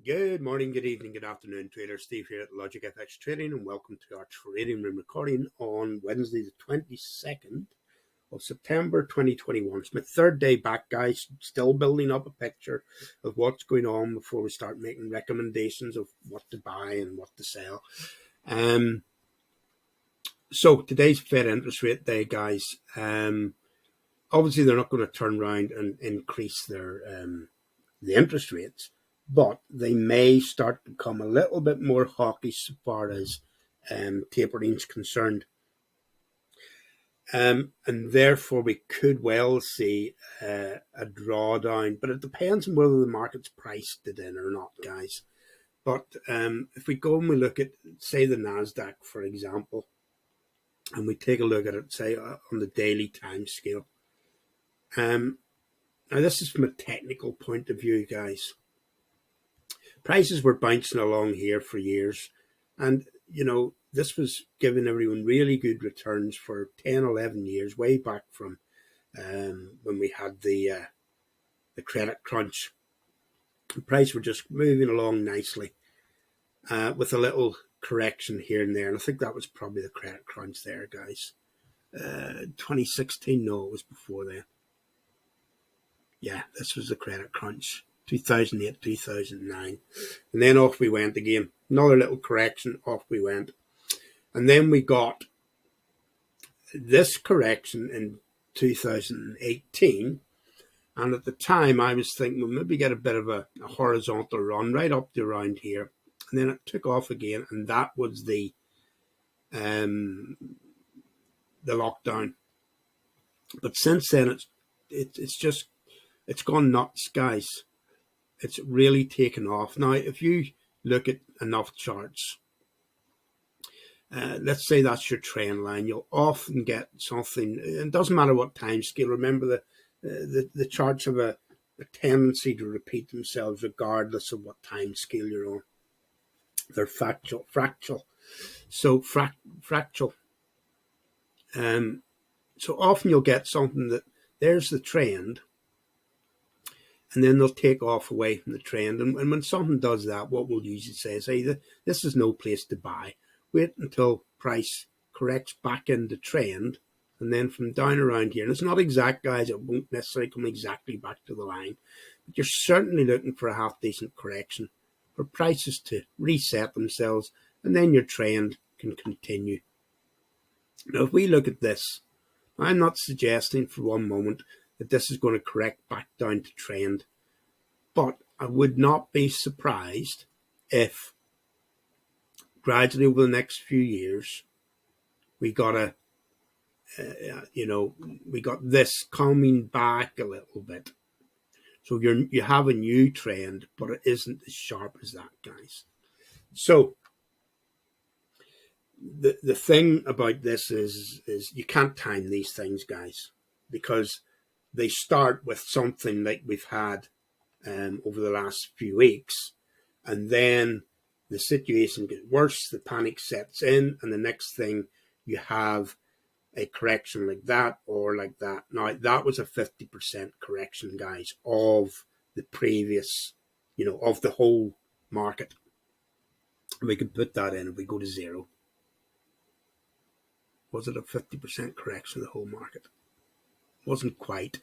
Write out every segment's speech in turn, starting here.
Good morning, good evening, good afternoon, trader Steve here at Logic FX Trading, and welcome to our trading room recording on Wednesday, the 22nd of September 2021. It's my third day back, guys. Still building up a picture of what's going on before we start making recommendations of what to buy and what to sell. So today's Fed interest rate day, guys. Obviously, they're not going to turn around and increase their the interest rates, but they may start to become a little bit more hawkish as far as tapering is concerned. And therefore, we could well see a drawdown, but it depends on whether the market's priced it in or not, guys. But if we go and we look at, say, the NASDAQ, for example, and we take a look at it, say, on the daily time scale. Now, this is from a technical point of view, guys. Prices were bouncing along here for years, and this was giving everyone really good returns for 10, 11 years, way back from when we had the credit crunch. The price were just moving along nicely with a little correction here and there, and I think that was probably the credit crunch there, guys. 2016, no, it was before then. Yeah, this was the credit crunch. 2008, 2009. And then off we went again. Another little correction, off we went. And then we got this correction in 2018. And at the time, I was thinking, well, maybe get a bit of a horizontal run right up to around here. And then it took off again, and that was the lockdown. But since then, it's gone nuts, guys. It's really taken off. Now, if you look at enough charts, let's say that's your trend line, you'll often get something. It doesn't matter what time scale. Remember, the charts have a tendency to repeat themselves regardless of what time scale you're on. They're fractal. So fractal. So often you'll get something that there's the trend, and then they'll take off away from the trend. And when something does that, what we'll usually say is, hey, this is no place to buy. Wait until price corrects back into trend, and then from down around here, and it's not exact, guys, it won't necessarily come exactly back to the line, but you're certainly looking for a half-decent correction for prices to reset themselves, and then your trend can continue. Now, if we look at this, I'm not suggesting for one moment that this is going to correct back down to trend, but I would not be surprised if gradually over the next few years we got we got this coming back a little bit. So you have a new trend, but it isn't as sharp as that, guys. So the thing about this is you can't time these things, guys, because they start with something like we've had over the last few weeks, and then the situation gets worse, the panic sets in, and the next thing you have a correction like that or like that. Now, that was a 50% correction, guys, of the previous, of the whole market. And we can put that in if we go to zero. Was it a 50% correction of the whole market? Wasn't quite.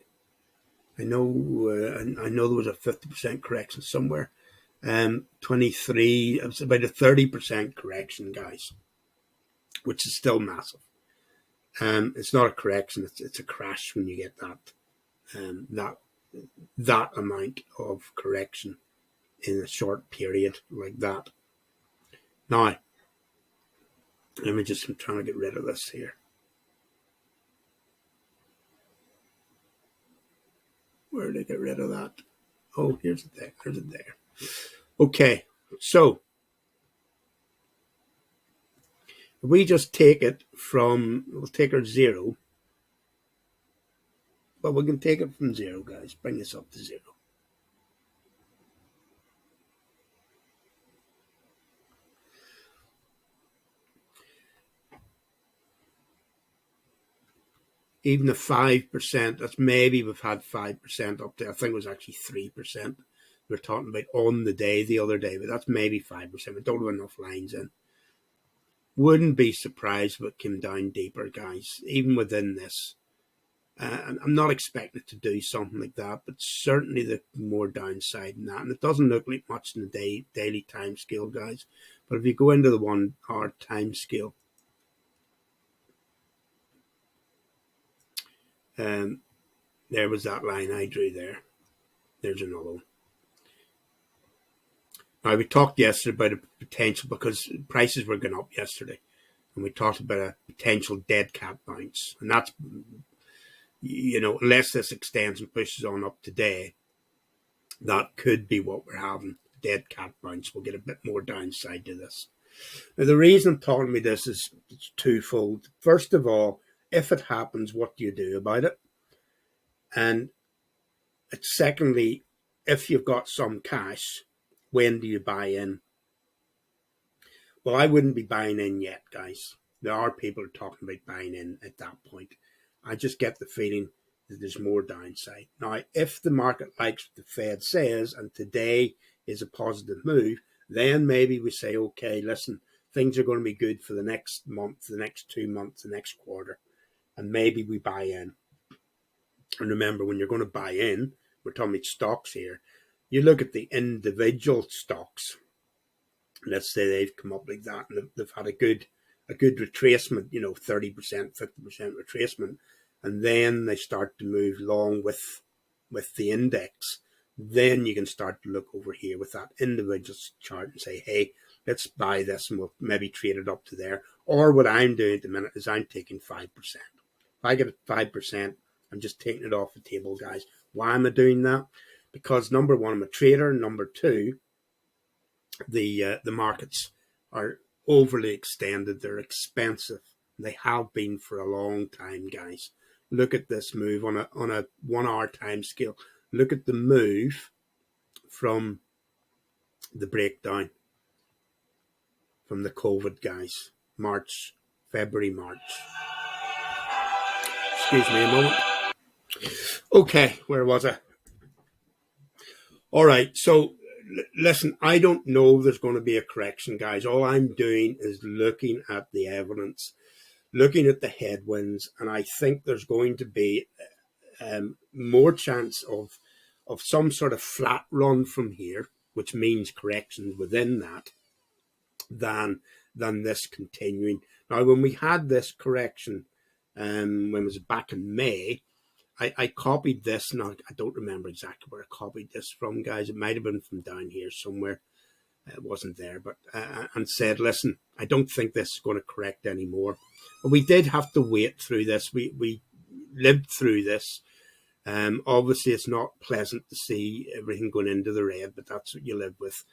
I know there was a 50% correction somewhere. 23, it was about a 30% correction, guys, which is still massive. It's not a correction; it's a crash when you get that amount of correction in a short period like that. Now, I'm trying to get rid of this here. Where did I get rid of that? Oh, here's it there. There's it there. Okay, so if we just take it from, we'll take our zero. But we can take it from zero, guys. Bring this up to zero. Even the 5%, that's maybe we've had 5% up there. I think it was actually 3% we were talking about on the day the other day, but that's maybe 5%. We don't have enough lines in. Wouldn't be surprised if it came down deeper, guys, even within this. And I'm not expecting it to do something like that, but certainly the more downside than that. And it doesn't look like much in the daily time scale, guys. But if you go into the 1 hour time scale, there was that line I drew there. There's another one. Now, we talked yesterday about a potential, because prices were going up yesterday, and we talked about a potential dead cat bounce. And that's, unless this extends and pushes on up today, that could be what we're having. Dead cat bounce. We'll get a bit more downside to this. Now, the reason I'm talking about this is it's twofold. First of all, if it happens, what do you do about it? And secondly, if you've got some cash, when do you buy in? Well, I wouldn't be buying in yet, guys. There are people who are talking about buying in at that point. I just get the feeling that there's more downside. Now, if the market likes what the Fed says, and today is a positive move, then maybe we say, okay, listen, things are going to be good for the next month, the next 2 months, the next quarter, and maybe we buy in. And remember, when you're going to buy in, we're talking about stocks here, you look at the individual stocks. Let's say they've come up like that, and they've had a good retracement, 30%, 50% retracement, and then they start to move along with the index. Then you can start to look over here with that individual chart and say, hey, let's buy this, and we'll maybe trade it up to there. Or what I'm doing at the minute is I'm taking 5%. If I get 5%, I'm just taking it off the table, guys. Why am I doing that? Because number one, I'm a trader. Number two, the markets are overly extended. They're expensive. They have been for a long time, guys. Look at this move on a 1 hour time scale. Look at the move from the breakdown from the COVID, guys. February, March. Excuse me a moment. Okay, where was I? All right, so listen, I don't know there's going to be a correction, guys. All I'm doing is looking at the evidence, looking at the headwinds, and I think there's going to be more chance of some sort of flat run from here, which means corrections within that, than this continuing. Now, when we had this correction, when it was back in May, I copied this. Now, I don't remember exactly where I copied this from, guys. It might have been from down here somewhere. It wasn't there, but and said, listen, I don't think this is going to correct anymore. But we did have to wait through this. We lived through this. Obviously, it's not pleasant to see everything going into the red, but that's what you live with.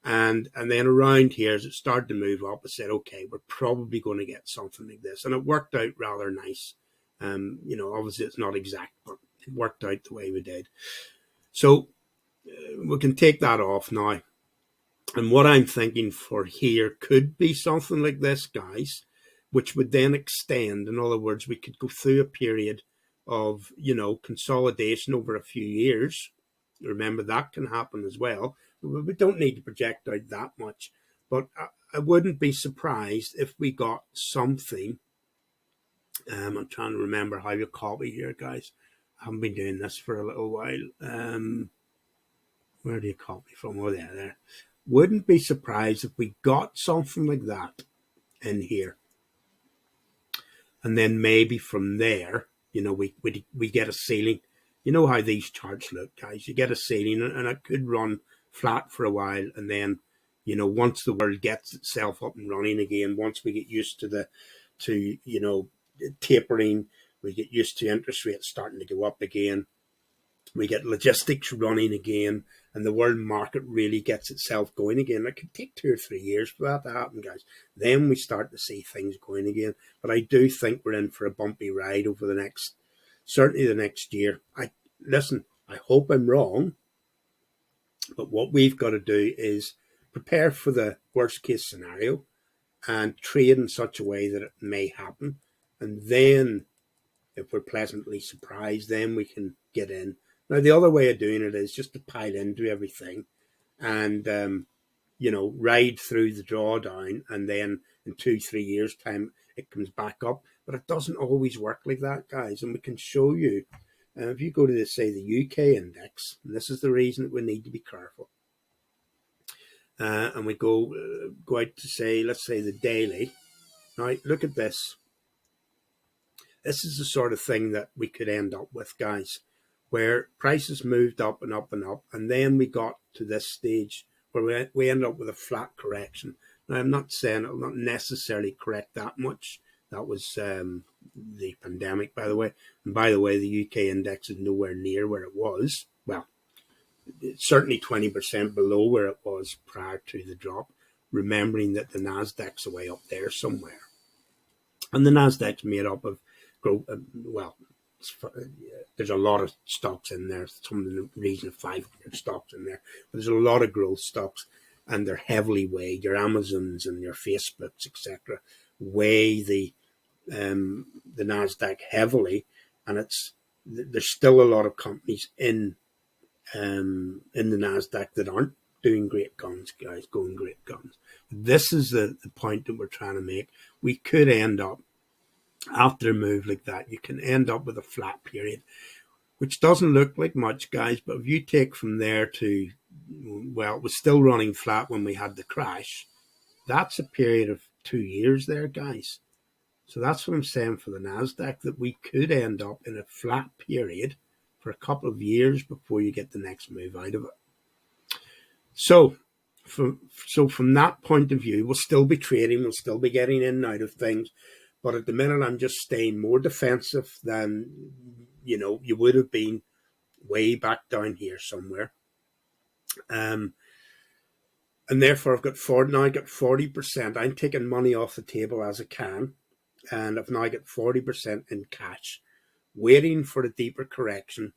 And then around here, as it started to move up, I said, okay, we're probably going to get something like this. And it worked out rather nice. Obviously it's not exact, but it worked out the way we did. So we can take that off now. And what I'm thinking for here could be something like this, guys, which would then extend. In other words, we could go through a period of, consolidation over a few years. Remember, that can happen as well. We don't need to project out that much, but I wouldn't be surprised if we got something. I'm trying to remember how you copy here, guys. I haven't been doing this for a little while. Where do you copy from? Oh, there. Wouldn't be surprised if we got something like that in here. And then maybe from there, we get a ceiling. You know how these charts look, guys. You get a ceiling, and it could run flat for a while. And then, once the world gets itself up and running again, once we get used to tapering, we get used to interest rates starting to go up again, we get logistics running again, and the world market really gets itself going again. It could take 2 or 3 years for that to happen, guys. Then we start to see things going again. But I do think we're in for a bumpy ride over certainly the next year. I hope I'm wrong, but what we've got to do is prepare for the worst case scenario and trade in such a way that it may happen. And then if we're pleasantly surprised, then we can get in. Now, the other way of doing it is just to pile into everything and, ride through the drawdown, and then in 2-3 years' time, it comes back up. But it doesn't always work like that, guys. And we can show you, if you go to, say, the UK index, and this is the reason that we need to be careful. And we go out to, say, let's say the daily. Now, look at this. This is the sort of thing that we could end up with, guys, where prices moved up and up and up, and then we got to this stage where we end up with a flat correction. Now, I'm not saying it'll not necessarily correct that much. That was the pandemic, by the way. And by the way, the UK index is nowhere near where it was. Well, it's certainly 20% below where it was prior to the drop, remembering that the Nasdaq's away up there somewhere. And the Nasdaq's made up of growth. There's a lot of stocks in there, some in the region of 500 stocks in there. But there's a lot of growth stocks, and they're heavily weighed. Your Amazons and your Facebooks, etc., weigh the Nasdaq heavily, and there's still a lot of companies in the Nasdaq that aren't doing great guns, guys, going great guns. This is the point that we're trying to make. We could end up, after a move like that, you can end up with a flat period, which doesn't look like much, guys, but if you take from there to, well, it was still running flat when we had the crash. That's a period of 2 years there, guys. So that's what I'm saying for the Nasdaq, that we could end up in a flat period for a couple of years before you get the next move out of it. So from that point of view, we'll still be trading, we'll still be getting in and out of things. But at the minute, I'm just staying more defensive than, you would have been way back down here somewhere. And therefore, I've got 40%. I'm taking money off the table as I can. And I've now got 40% in cash, waiting for a deeper correction.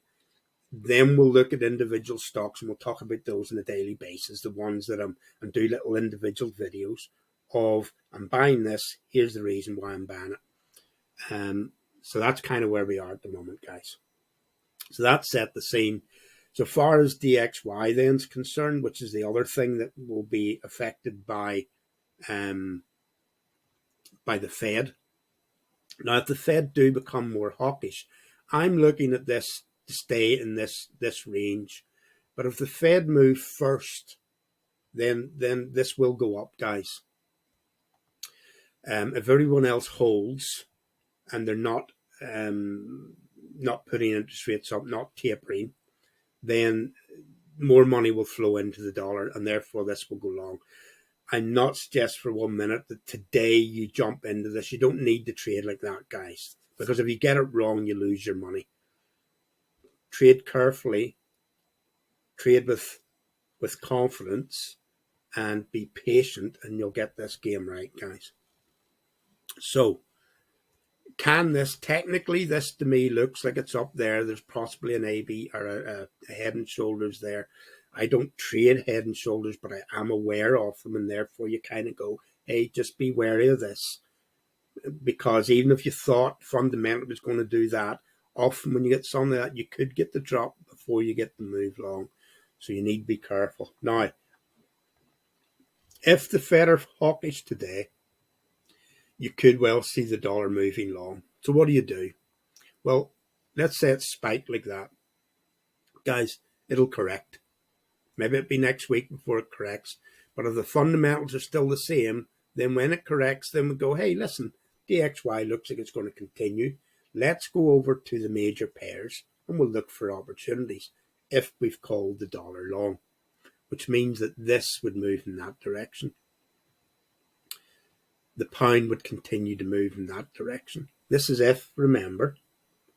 Then we'll look at individual stocks, and we'll talk about those on a daily basis, the ones that and do little individual videos of, I'm buying this, here's the reason why I'm buying it. So that's kind of where we are at the moment, guys. So that set the scene. So far as DXY then is concerned, which is the other thing that will be affected by the Fed. Now, if the Fed do become more hawkish, I'm looking at this to stay in this range. But if the Fed move first, then this will go up, guys. If everyone else holds and they're not putting interest rates up, not tapering, then more money will flow into the dollar, and therefore this will go long. I'm not suggesting for 1 minute that today you jump into this. You don't need to trade like that, guys, because if you get it wrong, you lose your money. Trade carefully, trade with confidence, and be patient, and you'll get this game right, guys. So, can this, technically, this to me looks like it's up there. There's possibly an AB or a head and shoulders there. I don't trade head and shoulders, but I am aware of them, and therefore you kind of go, hey, just be wary of this. Because even if you thought fundamentally was going to do that, often when you get something like that, you could get the drop before you get the move long. So you need to be careful. Now, if the Fed are hawkish today, you could well see the dollar moving long. So what do? Well, let's say it's spiked like that. Guys, it'll correct. Maybe it'll be next week before it corrects. But if the fundamentals are still the same, then when it corrects, then we go, hey, listen, DXY looks like it's going to continue. Let's go over to the major pairs and we'll look for opportunities if we've called the dollar long, which means that this would move in that direction. The pound would continue to move in that direction. This is if, remember,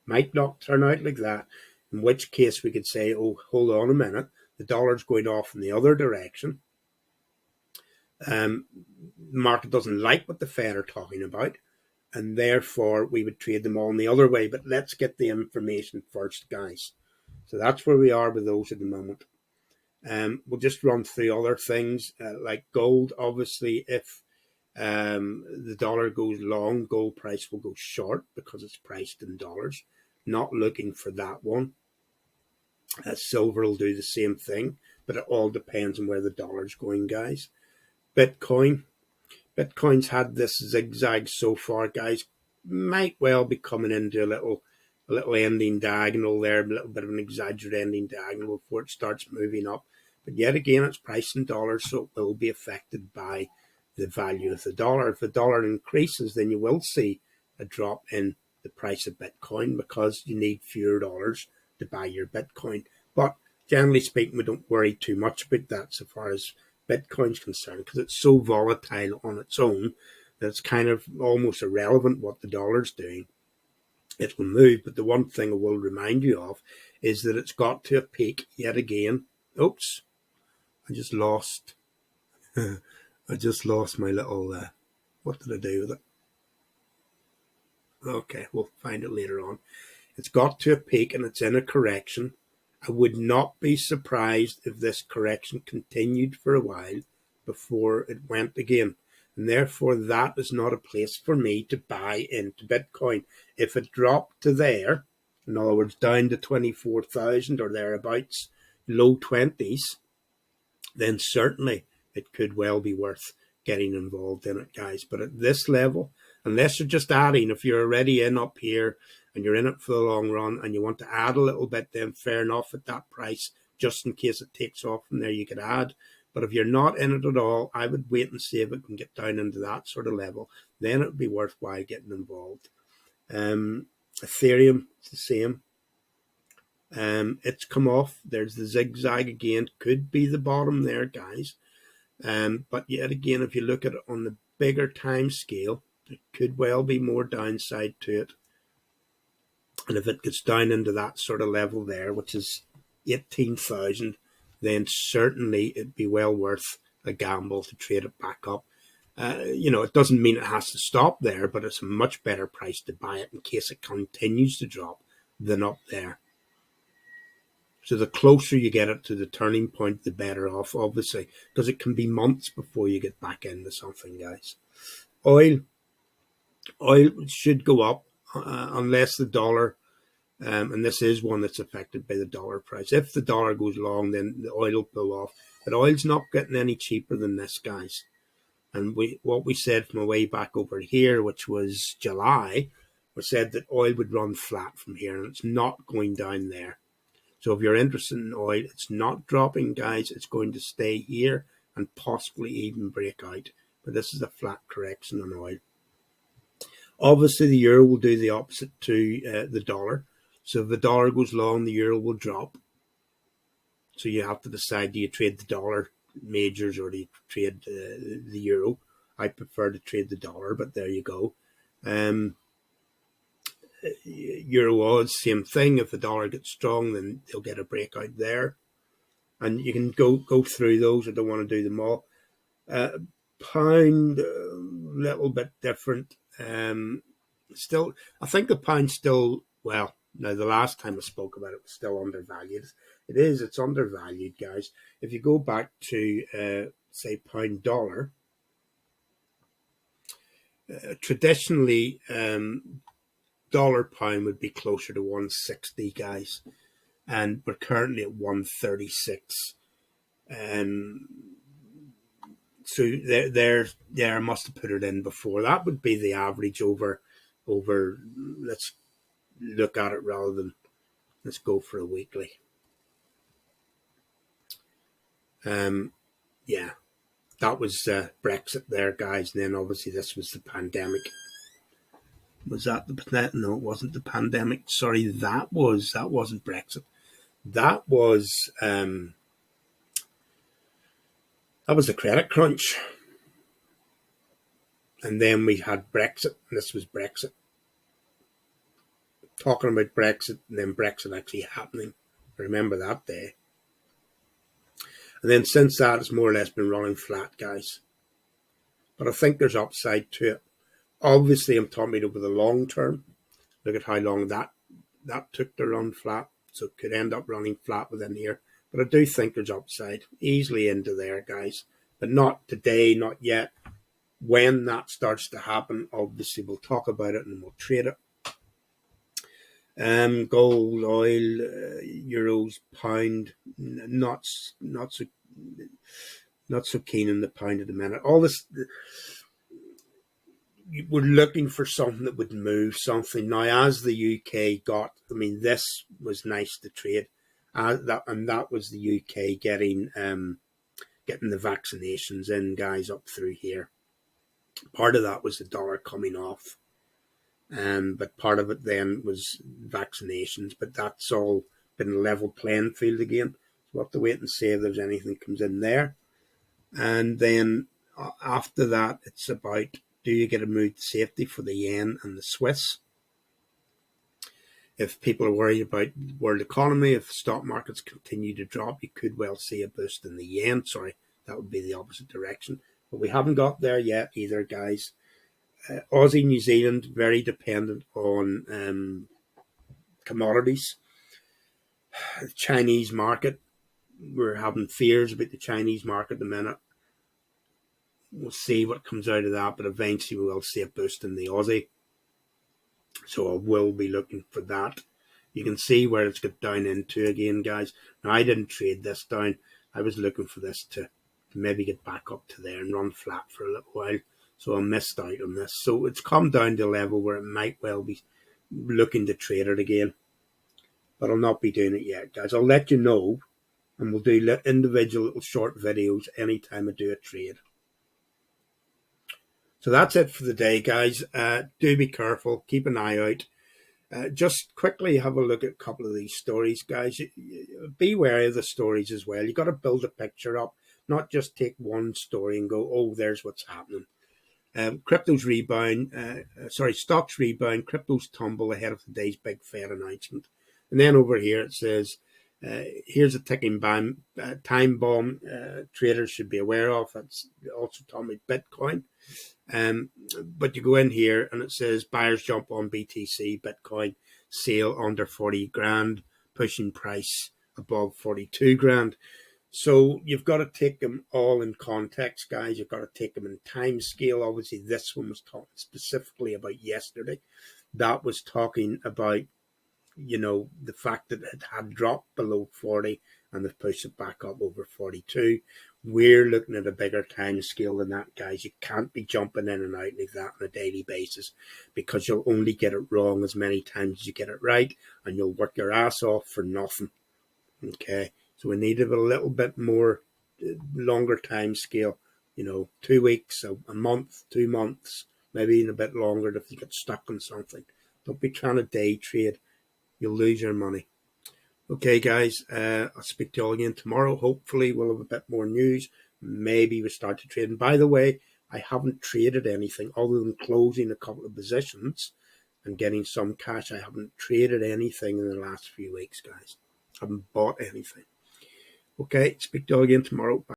might not turn out like that, in which case we could say, oh, hold on a minute, the dollar's going off in the other direction. The market doesn't like what the Fed are talking about, and therefore we would trade them all in the other way. But let's get the information first, guys. So that's where we are with those at the moment. We'll just run through other things like gold. Obviously, if the dollar goes long, gold price will go short because it's priced in dollars. Not looking for that one. Silver will do the same thing, but it all depends on where the dollar's going, guys. Bitcoin's had this zigzag so far, guys. Might well be coming into a little ending diagonal there, a little bit of an exaggerated ending diagonal before it starts moving up. But yet again, it's priced in dollars, so it will be affected by the value of the dollar. If the dollar increases, then you will see a drop in the price of Bitcoin because you need fewer dollars to buy your Bitcoin. But generally speaking, we don't worry too much about that so far as Bitcoin's concerned, because it's so volatile on its own that it's kind of almost irrelevant what the dollar's doing. It will move, but the one thing I will remind you of is that it's got to a peak yet again. Oops, I just lost my little, what did I do with it? Okay, we'll find it later on. It's got to a peak and it's in a correction. I would not be surprised if this correction continued for a while before it went again. And therefore, that is not a place for me to buy into Bitcoin. If it dropped to there, in other words, down to 24,000 or thereabouts, low 20s, then certainly it could well be worth getting involved in it, guys. But at this level, unless you're just adding, if you're already in up here and you're in it for the long run and you want to add a little bit, then fair enough at that price, just in case it takes off from there, you could add. But if you're not in it at all, I would wait and see if it can get down into that sort of level. Then it would be worthwhile getting involved. Ethereum, it's the same. It's come off. There's the zigzag again. Could be the bottom there, guys. But yet again, if you look at it on the bigger time scale, there could well be more downside to it. And if it gets down into that sort of level there, which is 18,000, then certainly it'd be well worth a gamble to trade it back up. It doesn't mean it has to stop there, but it's a much better price to buy it in case it continues to drop than up there. So the closer you get it to the turning point, the better off, obviously, because it can be months before you get back into something, guys. Oil should go up unless the dollar, and this is one that's affected by the dollar price. If the dollar goes long, then the oil will pull off. But oil's not getting any cheaper than this, guys. And what we said from a way back over here, which was July, we said that oil would run flat from here, and it's not going down there. So if you're interested in oil, it's not dropping, guys. It's going to stay here and possibly even break out. But this is a flat correction on oil. Obviously, the euro will do the opposite to the dollar. So if the dollar goes long, the euro will drop. So you have to decide, do you trade the dollar majors or do you trade the euro? I prefer to trade the dollar, but there you go. Euro odds, same thing. If the dollar gets strong, then they'll get a breakout there. And you can go through those. I don't want to do them all. Pound, a little bit different. Still, I think the pound still, well, now the last time I spoke about it was still undervalued. It's undervalued, guys. If you go back to, say, pound dollar, traditionally, dollar pound would be closer to 160, guys, and we're currently at 136. So there, I must have put it in before. That would be the average over. Let's look at it rather than let's go for a weekly. Yeah, that was Brexit there, guys. And then obviously this was the pandemic. Was that the no? It wasn't the pandemic. Sorry, that wasn't Brexit. That was the credit crunch, and then we had Brexit. And this was Brexit. Talking about Brexit, and then Brexit actually happening. I remember that day. And then since that, it's more or less been running flat, guys. But I think there's upside to it. Obviously, I'm talking over the long term. Look at how long that took to run flat. So it could end up running flat within here. But I do think there's upside. Easily into there, guys. But not today, not yet. When that starts to happen, obviously we'll talk about it and we'll trade it. Gold, oil, euros, pound, not so keen on the pound at the minute. All this, we're looking for something that would move something. Now, as the UK got, I mean, this was nice to trade. That was the UK getting the vaccinations in, guys, up through here. Part of that was the dollar coming off, but part of it then was vaccinations. But that's all been a level playing field again. So we'll have to wait and see if there's anything that comes in there. And then after that, it's about, do you get a move to safety for the yen and the Swiss? If people are worried about the world economy, if stock markets continue to drop, you could well see a boost in the yen. Sorry, that would be the opposite direction. But we haven't got there yet either, guys. Aussie, New Zealand, very dependent on commodities. The Chinese market, we're having fears about the Chinese market at the minute. We'll see what comes out of that, but eventually we will see a boost in the Aussie. So I will be looking for that. You can see where it's got down into again, guys. Now, I didn't trade this down. I was looking for this to maybe get back up to there and run flat for a little while. So I missed out on this. So it's come down to a level where it might well be looking to trade it again. But I'll not be doing it yet, guys. I'll let you know. And we'll do individual little short videos anytime I do a trade. So that's it for the day, guys. Do be careful. Keep an eye out. Just quickly have a look at a couple of these stories, guys. Be wary of the stories as well. You've got to build a picture up, not just take one story and go, oh, there's what's happening. Crypto's rebound, stocks rebound, crypto's tumble ahead of today's big Fed announcement. And then over here it says, here's a ticking time bomb traders should be aware of. That's also talking about Bitcoin. But you go in here and it says buyers jump on BTC, Bitcoin sale under 40 grand, pushing price above 42 grand. So you've got to take them all in context, guys. You've got to take them in time scale. Obviously, this one was talking specifically about yesterday. That was talking about, the fact that it had dropped below 40 and they've pushed it back up over 42. We're looking at a bigger time scale than that, guys. You can't be jumping in and out like that on a daily basis because you'll only get it wrong as many times as you get it right, and you'll work your ass off for nothing. Okay, so we need a little bit more longer time scale, 2 weeks, a month, 2 months, maybe even a bit longer if you get stuck on something. Don't be trying to day trade. You'll lose your money. Okay, guys, I'll speak to you all again tomorrow. Hopefully, we'll have a bit more news. Maybe we start to trade. And by the way, I haven't traded anything other than closing a couple of positions and getting some cash. I haven't traded anything in the last few weeks, guys. I haven't bought anything. Okay, speak to you all again tomorrow. Bye.